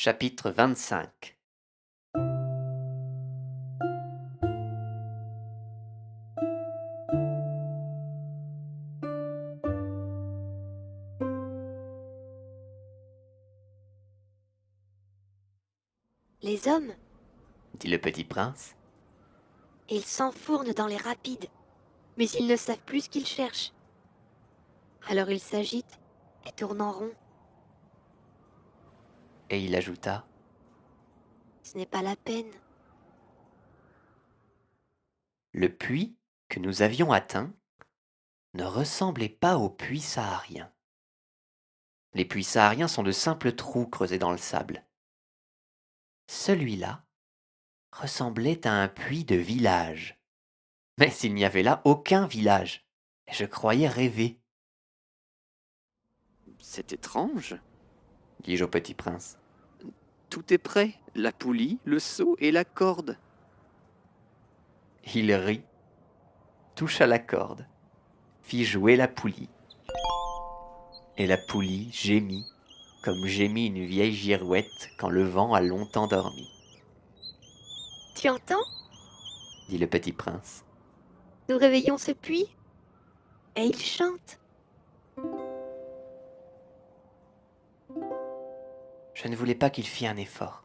Chapitre 25. Les hommes, Dit le petit prince. ils s'enfournent dans les rapides, mais ils ne savent plus ce qu'ils cherchent. Alors ils s'agitent et tournent en rond. Et il ajouta. Ce n'est pas la peine. Le puits que nous avions atteint ne ressemblait pas aux puits sahariens. Les puits sahariens sont de simples trous creusés dans le sable. Celui-là ressemblait à un puits de village. Mais il n'y avait là aucun village. Et je croyais rêver. C'est étrange. Dis-je au petit prince. Tout est prêt. La poulie, le seau et la corde. Il rit, toucha la corde, fit jouer la poulie. Et la poulie gémit comme gémit une vieille girouette quand le vent a longtemps dormi, Tu entends? dit le petit prince. Nous réveillons ce puits et il chante. Je ne voulais pas qu'il fît un effort,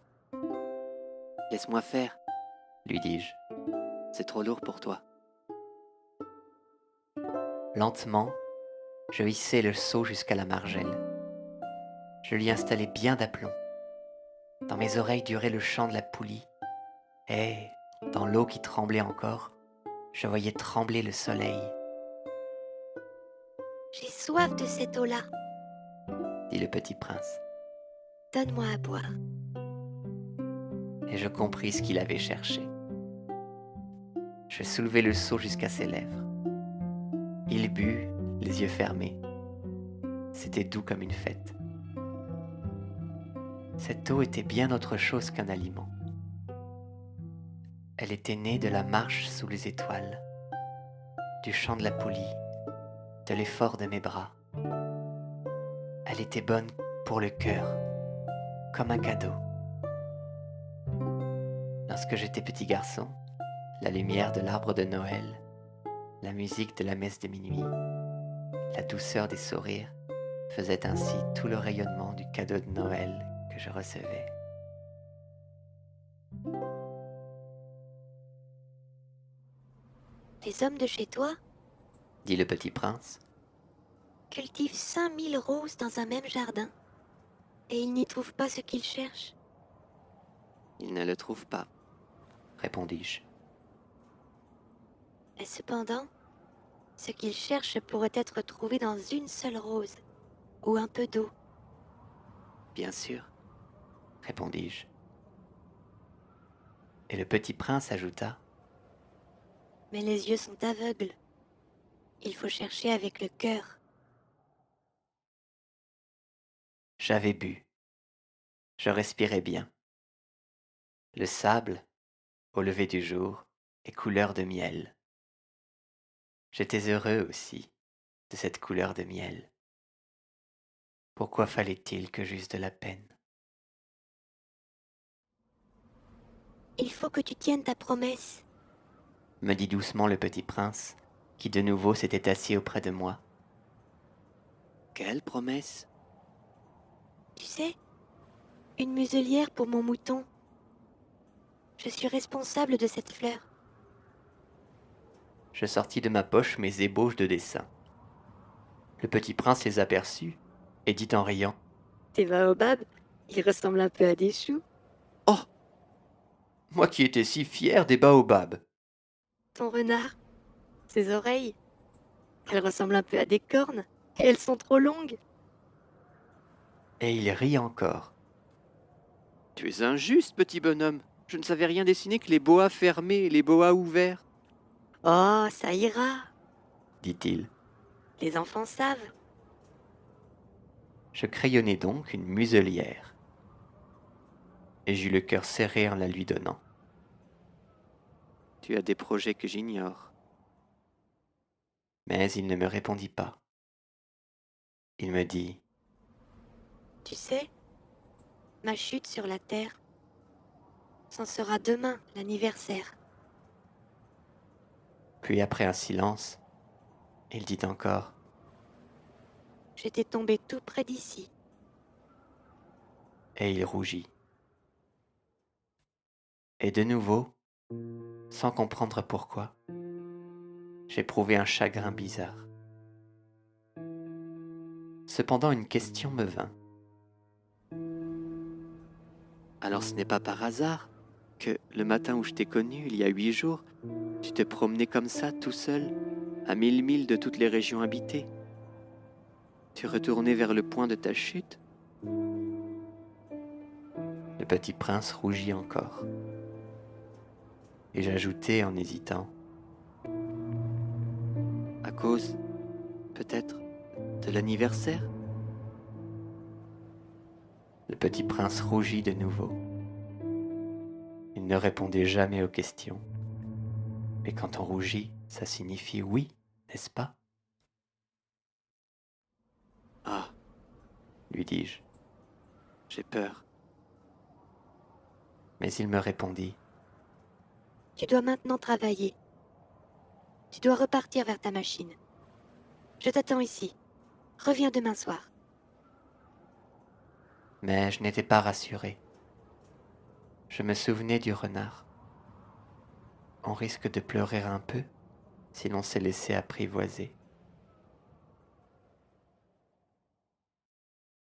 Laisse-moi faire. lui dis-je. C'est trop lourd pour toi. Lentement, je hissai le seau jusqu'à la margelle. Je l'y installai bien d'aplomb. Dans mes oreilles durait le chant de la poulie, et, dans l'eau qui tremblait encore, je voyais trembler le soleil, J'ai soif de cette eau-là. dit le petit prince. Donne-moi à boire. Et je compris ce qu'il avait cherché. Je soulevai le seau jusqu'à ses lèvres. Il but, les yeux fermés. C'était doux comme une fête. Cette eau était bien autre chose qu'un aliment. Elle était née de la marche sous les étoiles, du chant de la poulie, de l'effort de mes bras. Elle était bonne pour le cœur, comme un cadeau. Lorsque j'étais petit garçon, la lumière de l'arbre de Noël, la musique de la messe de minuit, la douceur des sourires faisaient ainsi tout le rayonnement du cadeau de Noël que je recevais. Les hommes de chez toi Dit le petit prince. cultivent 5000 roses dans un même jardin et ils n'y trouvent pas ce qu'ils cherchent. Il ne le trouve pas. Répondis-je. Et cependant, ce qu'ils cherchent pourrait être trouvé dans une seule rose ou un peu d'eau. Bien sûr. Répondis-je. Et le petit prince ajouta. Mais les yeux sont aveugles. Il faut chercher avec le cœur. J'avais bu. Je respirais bien. Le sable, au lever du jour, est couleur de miel. J'étais heureux aussi de cette couleur de miel. Pourquoi fallait-il que j'eusse de la peine? Il faut que tu tiennes ta promesse. Me dit doucement le petit prince, qui de nouveau s'était assis auprès de moi. Quelle promesse? Tu sais, une muselière pour mon mouton. Je suis responsable de cette fleur. Je sortis de ma poche mes ébauches de dessin. Le petit prince les aperçut et dit en riant. Tes baobabs, ils ressemblent un peu à des choux. Oh! Moi qui étais si fier des baobabs! Ton renard, ses oreilles, elles ressemblent un peu à des cornes et elles sont trop longues. Et il rit encore. Tu es injuste, petit bonhomme. Je ne savais rien dessiner que les boas fermés et les boas ouverts. Oh, ça ira. Dit-il. Les enfants savent. Je crayonnai donc une muselière, et j'eus le cœur serré en la lui donnant. Tu as des projets que j'ignore. Mais il ne me répondit pas. Il me dit. Tu sais, ma chute sur la terre, c'en sera demain l'anniversaire. Puis après un silence, il dit encore, J'étais tombé tout près d'ici. et il rougit. Et de nouveau, sans comprendre pourquoi, j'éprouvai un chagrin bizarre. Cependant une question me vint. Alors ce n'est pas par hasard que le matin où je t'ai connu, il y a 8 jours, tu te promenais comme ça, tout seul, à 1000 milles de toutes les régions habitées. Tu retournais vers le point de ta chute. Le petit prince rougit encore. Et j'ajoutai en hésitant, À cause, peut-être, de l'anniversaire. le petit prince rougit de nouveau. Il ne répondait jamais aux questions. Mais quand on rougit, ça signifie oui, n'est-ce pas? Ah, Lui dis-je. j'ai peur. Mais il me répondit, Tu dois maintenant travailler. Tu dois repartir vers ta machine. Je t'attends ici. Reviens demain soir. mais je n'étais pas rassuré. Je me souvenais du renard. On risque de pleurer un peu si l'on s'est laissé apprivoiser.